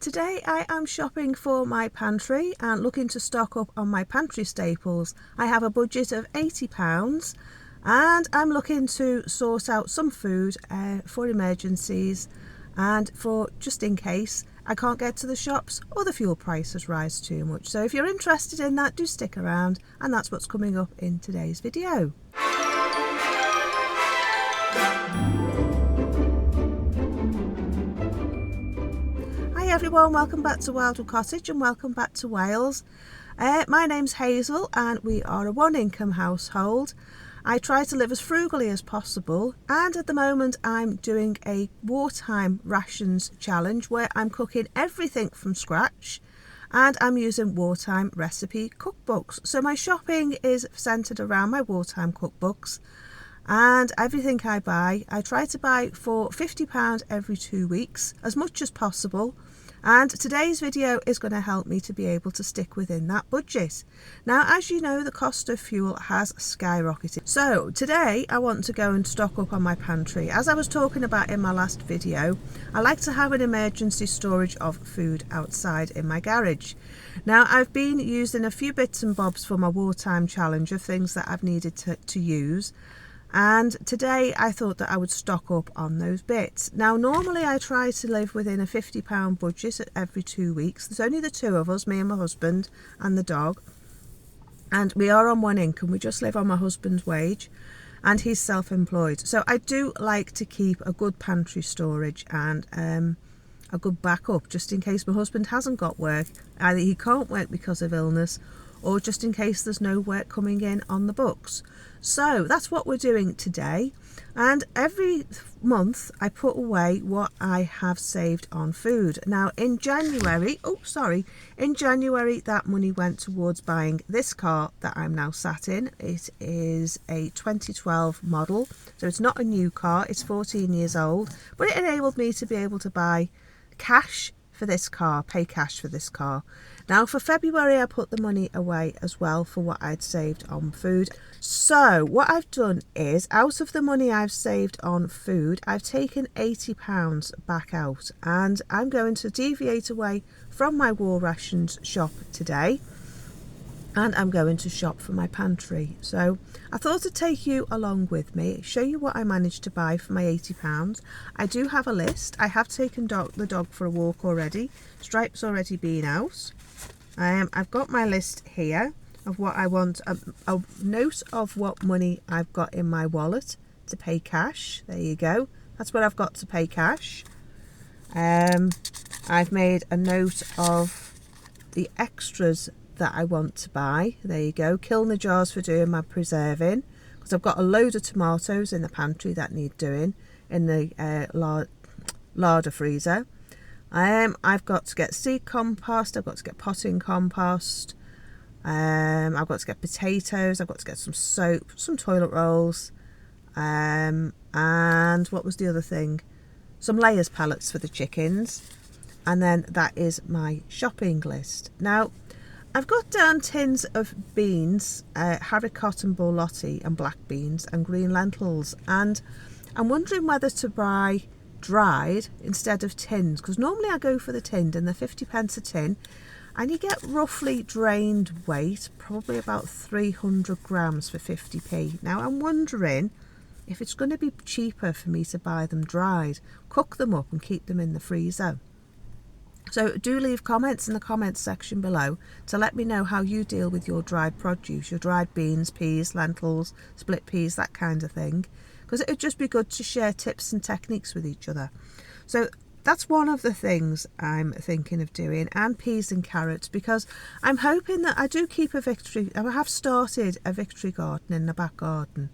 Today I am shopping for my pantry and looking to stock up on my pantry staples. I have a budget of £80 and I'm looking to sort out some food for emergencies and for just in case I can't get to the shops or the fuel prices rise too much. So if you're interested in that, do stick around, and that's what's coming up in today's video. Everyone, welcome back to Wildwood Cottage and welcome back to Wales. My name's Hazel and we are a one-income household. I try to live as frugally as possible, and at the moment I'm doing a wartime rations challenge where I'm cooking everything from scratch and I'm using wartime recipe cookbooks. So my shopping is centred around my wartime cookbooks, and everything I buy I try to buy for £50 every 2 weeks, as much as possible. And today's video is going to help me to be able to stick within that budget. Now, as you know, the cost of fuel has skyrocketed. So today I want to go and stock up on my pantry. As I was talking about in my last video, I like to have an emergency storage of food outside in my garage. Now, I've been using a few bits and bobs for my wartime challenge of things that I've needed to use. And today I thought that I would stock up on those bits. Now, normally I try to live within a £50 budget every 2 weeks. There's only the two of us, me and my husband and the dog. And we are on one income. We just live on my husband's wage and he's self-employed. So I do like to keep a good pantry storage and a good backup just in case my husband hasn't got work. Either he can't work because of illness, or just in case there's no work coming in on the books. So that's what we're doing today, and every month I put away what I have saved on food. Now in January, that money went towards buying this car that I'm now sat in. It is a 2012 model, so it's not a new car, it's 14 years old, but it enabled me to be able to buy cash for this car, pay cash for this car. Now for February I put the money away as well for what I'd saved on food. So what I've done is, out of the money I've saved on food, I've taken £80 back out, and I'm going to deviate away from my war rations shop today and I'm going to shop for my pantry. So I thought I'd take you along with me, show you what I managed to buy for my £80. I do have a list. I have taken the dog for a walk already. Stripe's already been out. I've got my list here of what I want, a note of what money I've got in my wallet to pay cash. There you go. That's what I've got to pay cash. I've made a note of the extras that I want to buy. There you go. Kiln the jars for doing my preserving, because I've got a load of tomatoes in the pantry that need doing in the larder freezer. I've got to get seed compost, I've got to get potting compost, I've got to get potatoes, I've got to get some soap, some toilet rolls, and what was the other thing? Some layers pellets for the chickens. And then that is my shopping list. Now I've got down tins of beans, haricot and borlotti, and black beans and green lentils, and I'm wondering whether to buy dried instead of tins, because normally I go for the tinned and they're 50p a tin, and you get roughly drained weight, probably about 300 grams for 50p. Now I'm wondering if it's going to be cheaper for me to buy them dried, cook them up and keep them in the freezer. So do leave comments in the comments section below to let me know how you deal with your dried produce, your dried beans, peas, lentils, split peas, that kind of thing, because it would just be good to share tips and techniques with each other. So that's one of the things I'm thinking of doing, and peas and carrots, because I'm hoping that I do keep I have started a victory garden in the back garden,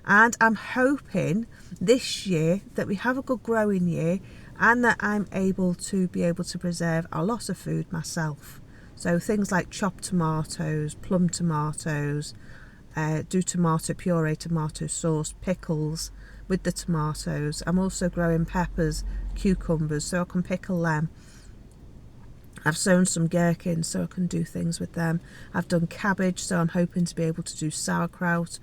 and I'm hoping this year that we have a good growing year and that I'm able to preserve a lot of food myself. So things like chopped tomatoes, plum tomatoes, do tomato puree, tomato sauce, pickles with the tomatoes. I'm also growing peppers, cucumbers, so I can pickle them. I've sown some gherkins so I can do things with them. I've done cabbage, so I'm hoping to be able to do sauerkraut.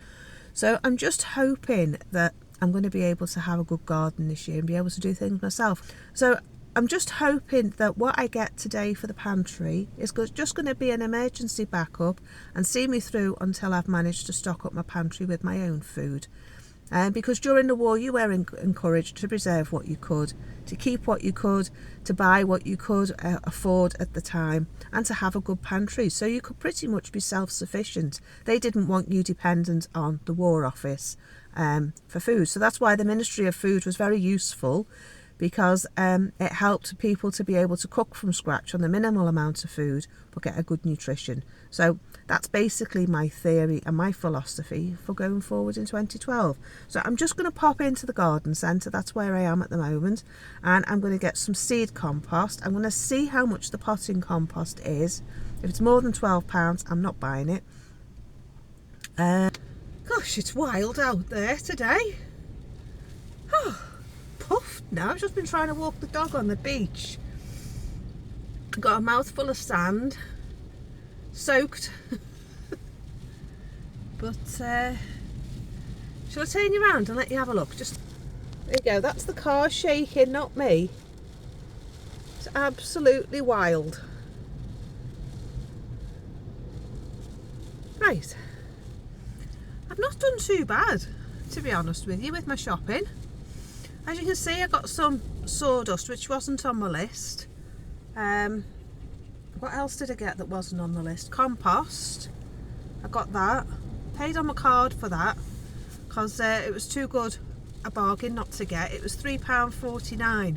So I'm just hoping that I'm going to be able to have a good garden this year and be able to do things myself. So I'm just hoping that what I get today for the pantry is just going to be an emergency backup and see me through until I've managed to stock up my pantry with my own food. Because during the war you were encouraged to preserve what you could, to keep what you could, to buy what you could afford at the time, and to have a good pantry so you could pretty much be self-sufficient. They didn't want you dependent on the War Office for food. So that's why the Ministry of Food was very useful, because it helped people to be able to cook from scratch on the minimal amount of food but get a good nutrition. So that's basically my theory and my philosophy for going forward in 2012. So I'm just going to pop into the garden centre, that's where I am at the moment, and I'm going to get some seed compost. I'm going to see how much the potting compost is. If it's more than £12, I'm not buying it. Gosh, it's wild out there today. Oh, puffed now. I've just been trying to walk the dog on the beach. Got a mouthful of sand, soaked. But shall I turn you around and let you have a look? Just there you go. That's the car shaking, not me. It's absolutely wild. Right, I've not done too bad, to be honest with you, with my shopping. As you can see, I got some sawdust, which wasn't on my list. What else did I get that wasn't on the list? Compost. I got that. Paid on my card for that because it was too good a bargain not to get. It was £3.49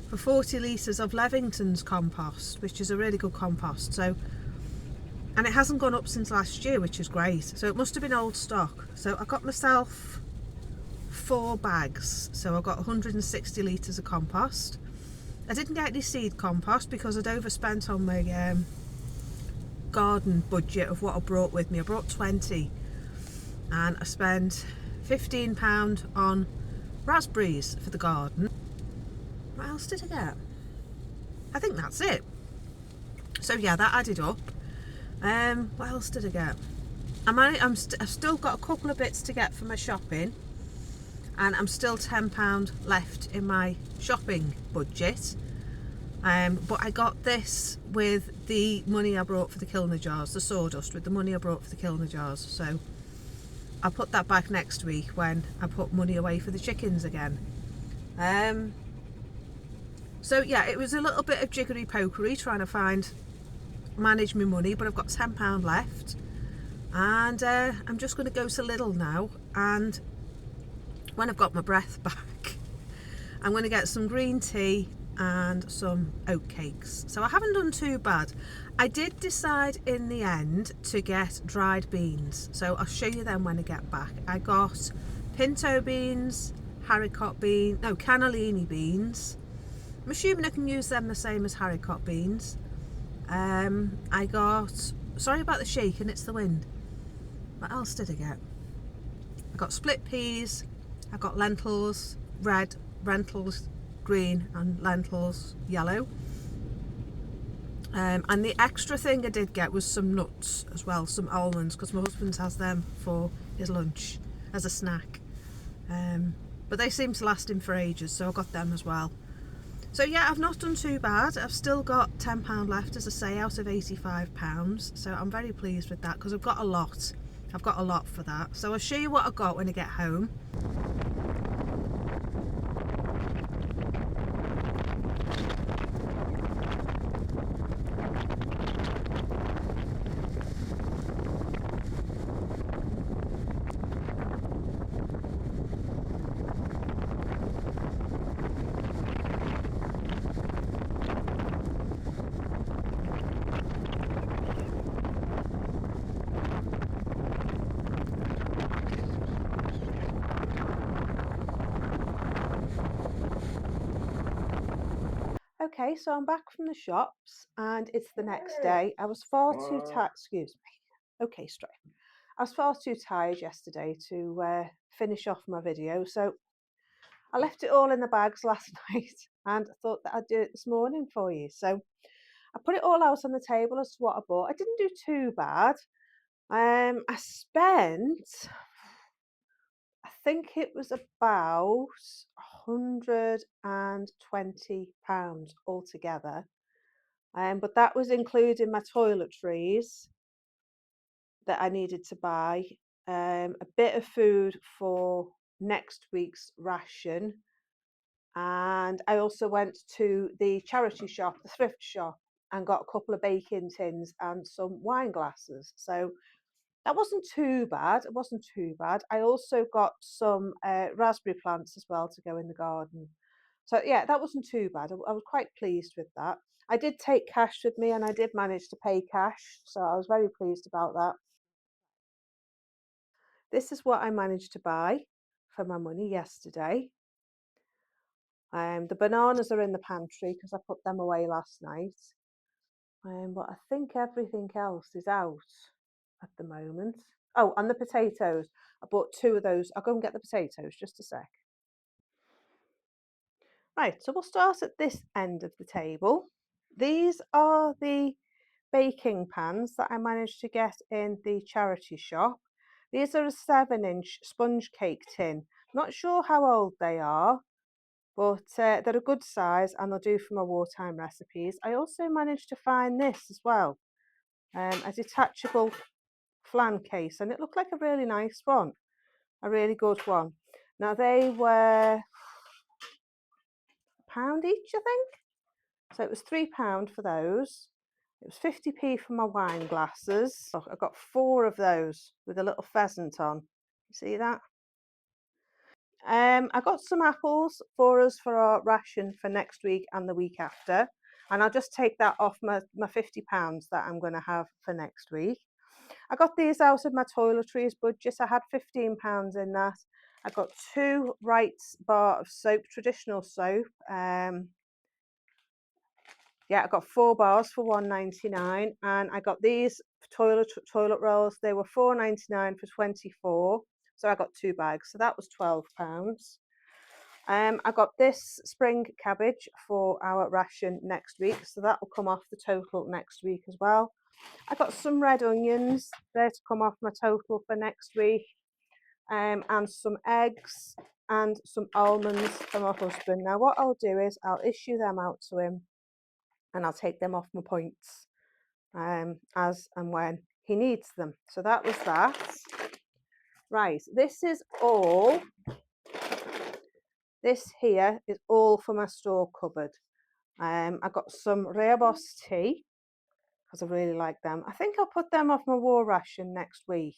for 40 litres of Levington's compost, which is a really good compost. So, and it hasn't gone up since last year, which is great. So it must have been old stock. So I got myself 4 bags, so I got 160 litres of compost. I didn't get any seed compost because I'd overspent on my garden budget of what I brought with me. I brought 20 and I spent £15 on raspberries for the garden. What else did I get? I think that's it. So yeah, that added up. What else did I get? I've still got a couple of bits to get for my shopping, and I'm still £10 left in my shopping budget. But I got this with the money I brought for the Kilner jars, the sawdust with the money I brought for the Kilner jars. So I'll put that back next week when I put money away for the chickens again. So yeah, it was a little bit of jiggery pokery trying to manage my money, but I've got £10 left, and I'm just going to go to Lidl now, and when I've got my breath back, I'm going to get some green tea and some oat cakes. So I haven't done too bad. I did decide in the end to get dried beans, so I'll show you them when I get back. I got pinto beans, haricot beans, no, cannellini beans. I'm assuming I can use them the same as haricot beans. I got, sorry about the shaking, it's the wind. What else did I get? I got split peas, I got lentils, red, lentils green, and lentils yellow. And the extra thing I did get was some nuts as well, some almonds, because my husband has them for his lunch as a snack. But they seem to last him for ages, so I got them as well. So yeah, I've not done too bad. I've still got £10 left, as I say, out of £85. So I'm very pleased with that because I've got a lot. I've got a lot for that. So I'll show you what I got when I get home. Okay, so I'm back from the shops and it's the next day. I was far too tired, excuse me. Okay, straight. I was far too tired yesterday to finish off my video, so I left it all in the bags last night and I thought that I'd do it this morning for you. So I put it all out on the table as to what I bought. I didn't do too bad. I spent, I think it was about £120 altogether. But that was including my toiletries that I needed to buy, a bit of food for next week's ration, and I also went to the charity shop, the thrift shop, and got a couple of baking tins and some wine glasses. So that wasn't too bad. It wasn't too bad. I also got some raspberry plants as well to go in the garden. So yeah, that wasn't too bad. I was quite pleased with that. I did take cash with me and I did manage to pay cash. So I was very pleased about that. This is what I managed to buy for my money yesterday. The bananas are in the pantry because I put them away last night. But I think everything else is out at the moment. Oh, and the potatoes. I bought 2 of those. I'll go and get the potatoes, just a sec. Right, so we'll start at this end of the table. These are the baking pans that I managed to get in the charity shop. These are a 7-inch sponge cake tin. Not sure how old they are, but they're a good size and they'll do for my wartime recipes. I also managed to find this as well, a detachable flan case, and it looked like a really nice one, a really good one. Now they were £1 each, I think. So it was £3 for those. It was 50p for my wine glasses. Oh, I got 4 of those with a little pheasant on. You see that? I got some apples for us for our ration for next week and the week after. And I'll just take that off my £50 that I'm going to have for next week. I got these out of my toiletries budget. I had £15 in that. I got 2 Wright's bar of soap, traditional soap. Yeah, I got 4 bars for £1.99, and I got these toilet rolls. They were £4.99 for 24, so I got 2 bags. So that was £12. I got this spring cabbage for our ration next week, so that will come off the total next week as well. I got some red onions there to come off my total for next week, and some eggs and some almonds for my husband. Now what I'll do is I'll issue them out to him and I'll take them off my points as and when he needs them. So that was that. Right, this here is all for my store cupboard. I got some Rarebos tea because I really like them. I think I'll put them off my war ration next week.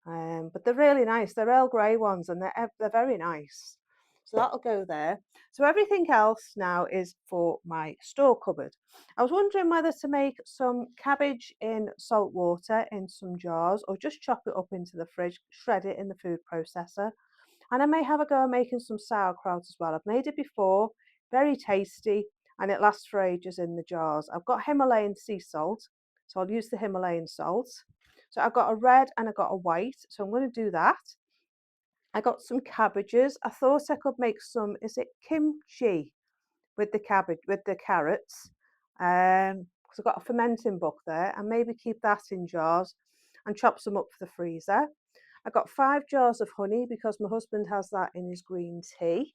But they're really nice. They're Earl Grey ones and they're very nice. So that'll go there. So everything else now is for my store cupboard. I was wondering whether to make some cabbage in salt water in some jars or just chop it up into the fridge, shred it in the food processor. And I may have a go at making some sauerkraut as well. I've made it before, very tasty, and it lasts for ages in the jars. I've got Himalayan sea salt, so I'll use the Himalayan salt. So I've got a red and I got a white, so I'm going to do that. I got some cabbages. I thought I could make some, is it kimchi with the cabbage, with the carrots? Because I've got a fermenting book there, and maybe keep that in jars and chop some up for the freezer. I got 5 jars of honey because my husband has that in his green tea.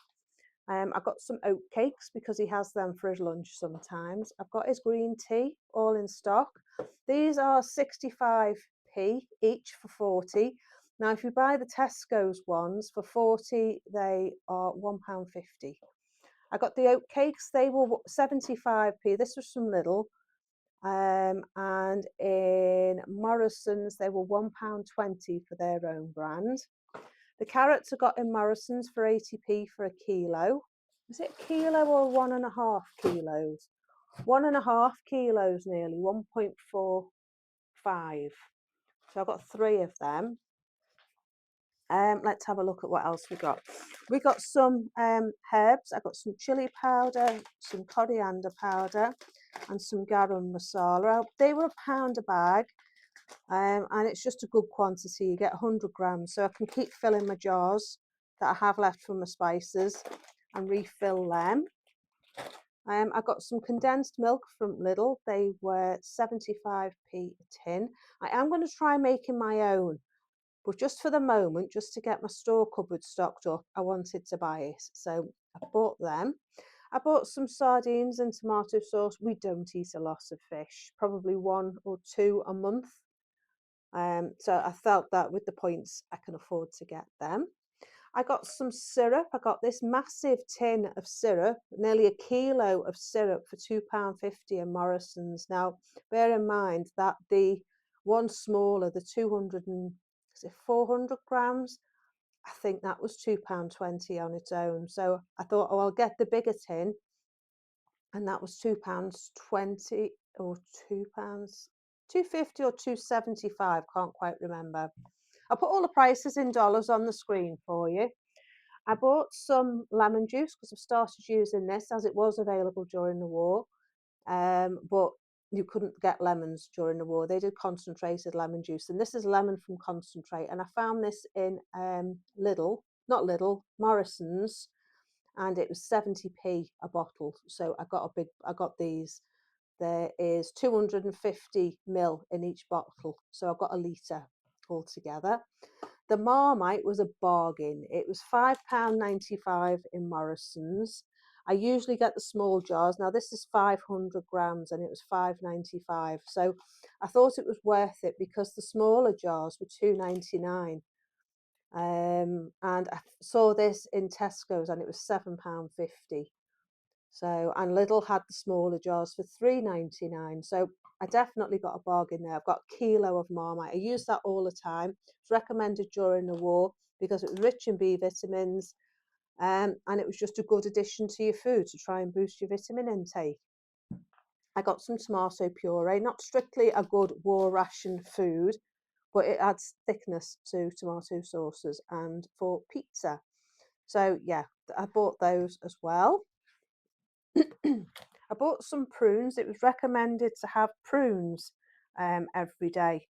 I got some oat cakes because he has them for his lunch sometimes. I've got his green tea all in stock. These are 65p each for 40. Now, if you buy the Tesco's ones for 40, they are £1.50. I got the oat cakes, they were 75p. This was from Lidl. And in Morrison's, they were £1.20 for their own brand. The carrots I got in Morrison's for 80p for a kilo. Is it a kilo or 1.5 kilos? 1.5 kilos nearly, 1.45. So I got 3 of them. Let's have a look at what else we got. We got some herbs. I got some chili powder, some coriander powder, and some garam masala. They were £1 a bag, and it's just a good quantity. You get 100 grams, so I can keep filling my jars that I have left from my spices and refill them. I got some condensed milk from Lidl. They were 75p a tin. I am going to try making my own, but just for the moment, just to get my store cupboard stocked up, I wanted to buy it. So I bought them. I bought some sardines and tomato sauce. We don't eat a lot of fish, probably 1 or 2 a month. So I felt that with the points, I can afford to get them. I got some syrup. I got this massive tin of syrup, nearly a kilo of syrup for £2.50 in Morrison's. Now, bear in mind that the one smaller, the 400 grams, I think that was £2.20 on its own. So I thought, oh, I'll get the bigger tin, and that was £2.20 or £2, £2.50 or £2.75. Can't quite remember. I'll put all the prices in dollars on the screen for you. I bought some lemon juice because I've started using this as it was available during the war, but you couldn't get lemons during the war. They did concentrated lemon juice, and this is lemon from concentrate. And I found this in Morrison's, and it was 70p a bottle. So I got these. There is 250 ml in each bottle, so I've got a litre altogether. The Marmite was a bargain. It was £5.95 in Morrison's. I usually get the small jars. Now this is 500 grams and it was £5.95. So I thought it was worth it because the smaller jars were £2.99. And I saw this in Tesco's and it was £7.50. So, and Lidl had the smaller jars for £3.99. So I definitely got a bargain there. I've got a kilo of Marmite. I use that all the time. It's recommended during the war because it was rich in B vitamins, and it was just a good addition to your food to try and boost your vitamin intake. I got some tomato puree, not strictly a good war ration food, but it adds thickness to tomato sauces and for pizza. So yeah, I bought those as well. I bought some prunes. It was recommended to have prunes every day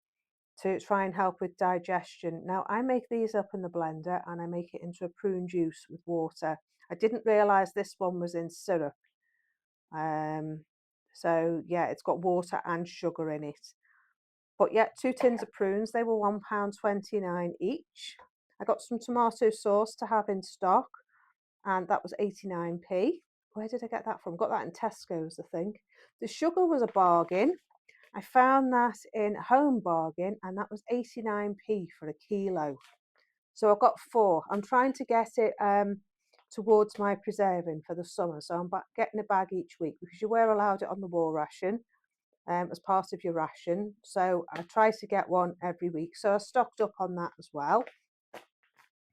to try and help with digestion. Now, I make these up in the blender and I make it into a prune juice with water. I didn't realise this one was in syrup. So, yeah, it's got water and sugar in it. But yeah, 2 tins of prunes. They were £1.29 each. I got some tomato sauce to have in stock, and that was 89p. Where did I get that from? Got that in Tesco's, I think. The sugar was a bargain. I found that in Home Bargain, and that was 89p for a kilo. So I've got 4. I'm trying to get it towards my preserving for the summer. So I'm getting a bag each week because you were allowed it on the war ration as part of your ration. So I try to get one every week. So I stocked up on that as well.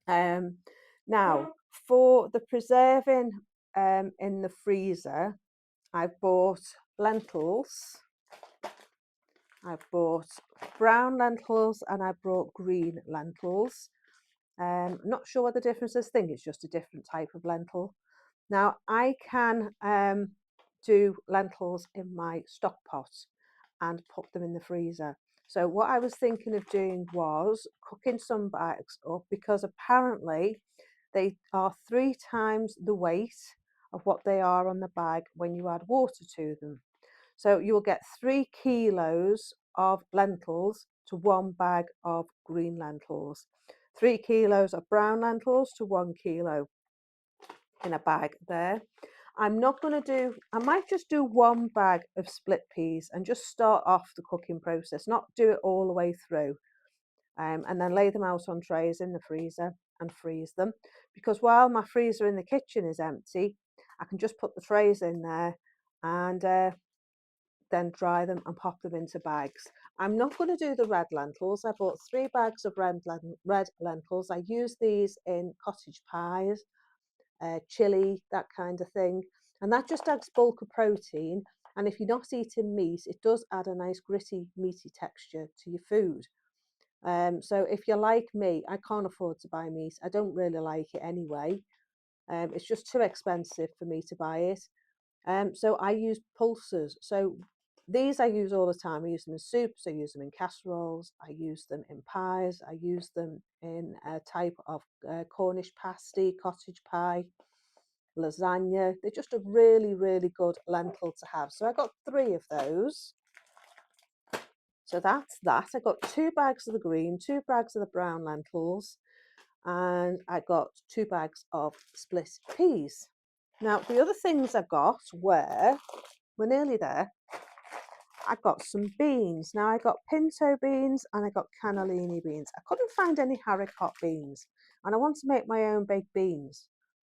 Now, for the preserving in the freezer, I've bought lentils, I've bought brown lentils, and I bought green lentils. I'm not sure what the difference is. I think it's just a different type of lentil. Now, I can do lentils in my stock pot and put them in the freezer. So what I was thinking of doing was cooking some bags up, because apparently they are 3 times the weight of what they are on the bag when you add water to them. So you will get 3 kilos of lentils to 1 bag of green lentils. 3 kilos of brown lentils to 1 kilo in a bag there. I'm not going to do, I might just do 1 bag of split peas and just start off the cooking process, not do it all the way through, and then lay them out on trays in the freezer and freeze them. Because while my freezer in the kitchen is empty, I can just put the trays in there and then dry them and pop them into bags. I'm not going to do the red lentils. I bought 3 bags of red lentils. I use these in cottage pies, chili, that kind of thing. And that just adds bulk of protein. And if you're not eating meat, it does add a nice gritty, meaty texture to your food. So if you're like me, I can't afford to buy meat. I don't really like it anyway. It's just too expensive for me to buy it. So I use pulses. So these I use all the time. I use them in soups, I use them in casseroles, I use them in pies, I use them in a type of Cornish pasty, cottage pie, lasagna. They're just a really, really good lentil to have. So I got 3 of those. So that's that. I got 2 bags of the green, 2 bags of the brown lentils, and I got 2 bags of split peas. Now, the other things I got we're nearly there. I got some beans. Now, I got pinto beans and I got cannellini beans. I couldn't find any haricot beans, and I want to make my own baked beans.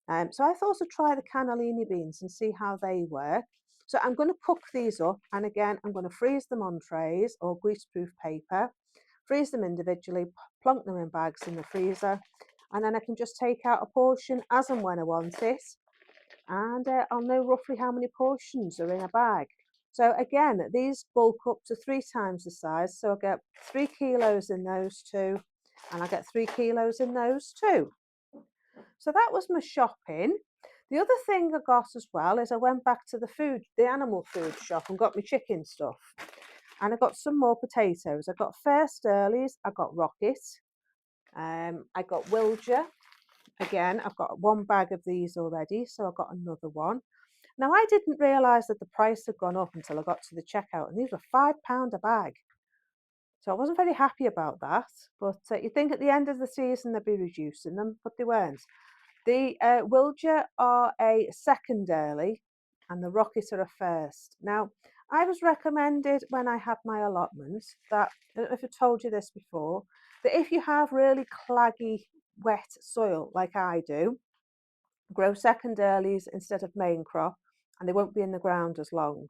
So I thought I'd try the cannellini beans and see how they work. So I'm going to cook these up, and again, I'm going to freeze them on trays or greaseproof paper, freeze them individually, plonk them in bags in the freezer, and then I can just take out a portion as and when I want it, and I'll know roughly how many portions are in a bag. So again, these bulk up to 3 times the size, so I get 3 kilos in those two, and I get 3 kilos in those two. So that was my shopping. The other thing I got as well is I went back to the animal food shop and got my chicken stuff. And I got some more potatoes. I got Fair Sterlies, I got Rocket, I got Wilger. Again, I've got 1 bag of these already, so I got another one. Now, I didn't realise that the price had gone up until I got to the checkout, and these were £5 a bag. So I wasn't very happy about that. But you'd think at the end of the season they'd be reducing them, but they weren't. The Wilger are a second early, and the Rocket are a first. Now, I was recommended when I had my allotment that, I don't know if I told you this before, that if you have really claggy, wet soil like I do, grow second earlies instead of main crop, and they won't be in the ground as long.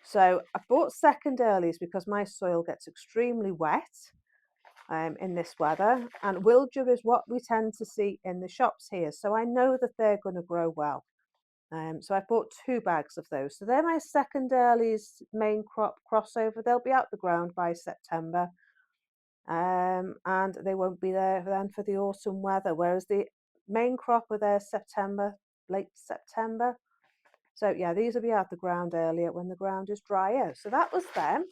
So I bought second earlies because my soil gets extremely wet in this weather, and Wilger is what we tend to see in the shops here, so I know that they're going to grow well. So I bought 2 bags of those. So they're my second earlies main crop crossover. They'll be out the ground by September, and they won't be there then for the autumn weather, whereas the main crop are there September, late September. So yeah, these will be out the ground earlier when the ground is drier. So that was them.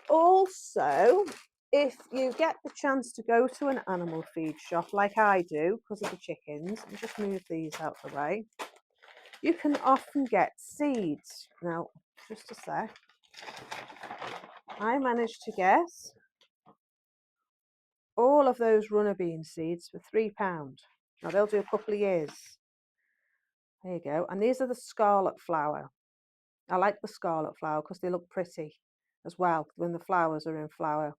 Also, if you get the chance to go to an animal feed shop like I do because of the chickens, and just move these out the way, you can often get seeds. Now, just a sec. I managed to get all of those runner bean seeds for £3. Now, they'll do a couple of years. There you go. And these are the scarlet flower. I like the scarlet flower because they look pretty as well when the flowers are in flower.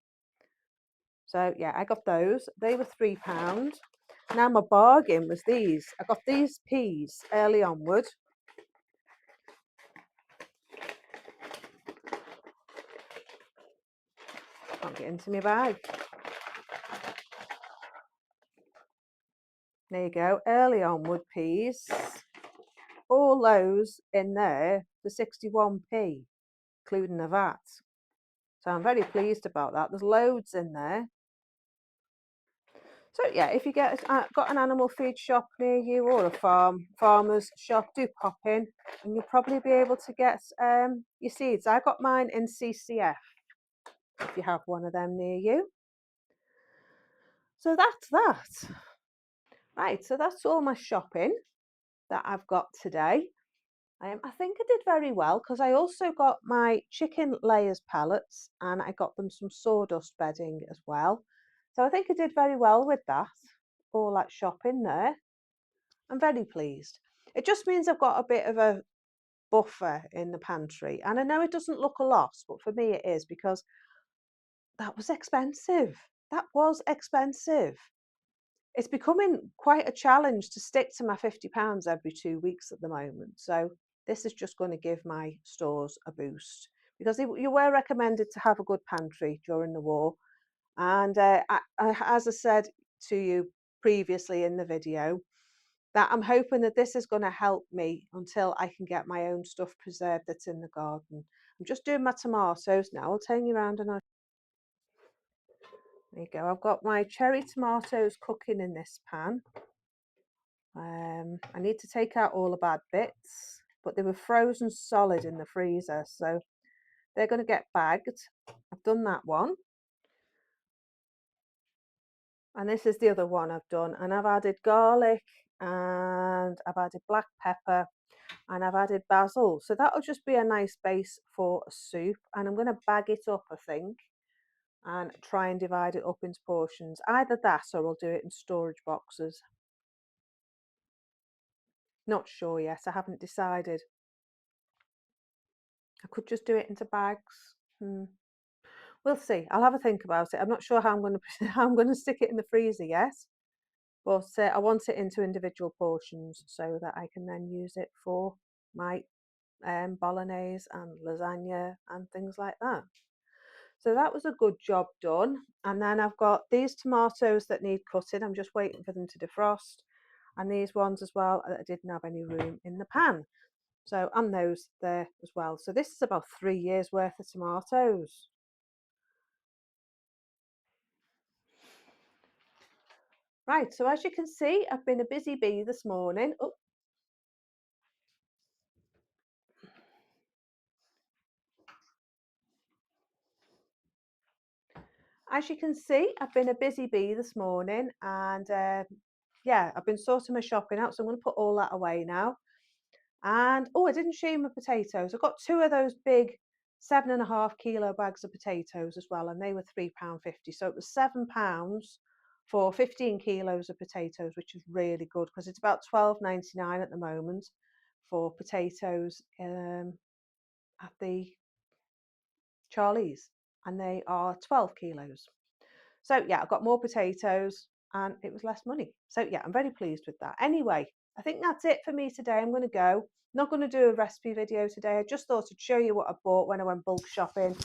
So yeah, I got those. They were £3. Now my bargain was these. I got these peas early onward. Can't get into my bag. There you go, early onward peas. All those in there for 61p, including the VAT. So I'm very pleased about that. There's loads in there. So yeah, if you got an animal feed shop near you or a farmer's shop, do pop in and you'll probably be able to get your seeds. I got mine in CCF, if you have one of them near you. So that's that. Right, so that's all my shopping that I've got today. I think I did very well because I also got my chicken layers pellets and I got them some sawdust bedding as well. So I think I did very well with that, all that shopping there. I'm very pleased. It just means I've got a bit of a buffer in the pantry. And I know it doesn't look a lot, but for me it is because that was expensive. That was expensive. It's becoming quite a challenge to stick to my £50 every 2 weeks at the moment. So this is just going to give my stores a boost because you were recommended to have a good pantry during the war. And as I said to you previously in the video, that I'm hoping that this is going to help me until I can get my own stuff preserved that's in the garden. I'm just doing my tomatoes now. I'll turn you around and there you go. I've got my cherry tomatoes cooking in this pan. I need to take out all the bad bits, but they were frozen solid in the freezer, so they're going to get bagged. I've done that one. And this is the other one I've done. And I've added garlic and I've added black pepper and I've added basil. So that'll just be a nice base for a soup. And I'm going to bag it up, I think, and try and divide it up into portions. Either that or I'll do it in storage boxes. Not sure yet. I haven't decided. I could just do it into bags. We'll see. I'll have a think about it. I'm not sure how I'm going to how I'm going to stick it in the freezer yet, but I want it into individual portions so that I can then use it for my bolognese and lasagna and things like that. So that was a good job done. And then I've got these tomatoes that need cutting. I'm just waiting for them to defrost. And these ones as well that didn't have any room in the pan. So, and those there as well. So this is about 3 years worth of tomatoes. Right, so as you can see, I've been a busy bee this morning. Oh, as you can see, I've been a busy bee this morning, and yeah, I've been sorting my shopping out, so I'm going to put all that away now. And oh, I didn't show you my potatoes. I got 2 of those big 7.5 kilo bags of potatoes as well, and they were £3.50. So it was £7 for 15 kilos of potatoes, which is really good because it's about £12.99 at the moment for potatoes at the Charlie's, and they are 12 kilos. So yeah, I got more potatoes and it was less money. So yeah, I'm very pleased with that. Anyway, I think that's it for me today. I'm going to go. Not going to do a recipe video today. I just thought I'd show you what I bought when I went bulk shopping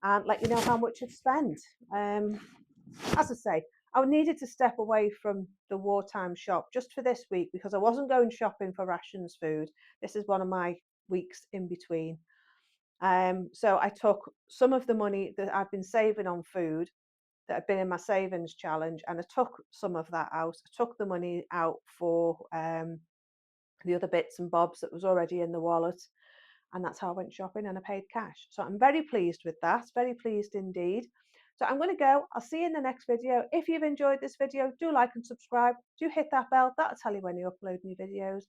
and let you know how much I've spent. As I say, I needed to step away from the wartime shop just for this week because I wasn't going shopping for rations food. This is one of my weeks in between. So I took some of the money that I've been saving on food that had been in my savings challenge, and I took some of that out. I took the money out for the other bits and bobs that was already in the wallet, and that's how I went shopping, and I paid cash. So I'm very pleased with that, very pleased indeed. So I'm going to go. I'll see you in the next video. If you've enjoyed this video, do like and subscribe. Do hit that bell. That'll tell you when you upload new videos.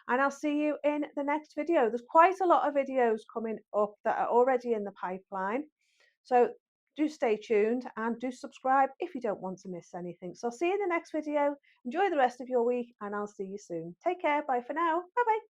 And I'll see you in the next video. There's quite a lot of videos coming up that are already in the pipeline. So do stay tuned and do subscribe if you don't want to miss anything. So I'll see you in the next video. Enjoy the rest of your week and I'll see you soon. Take care. Bye for now. Bye bye.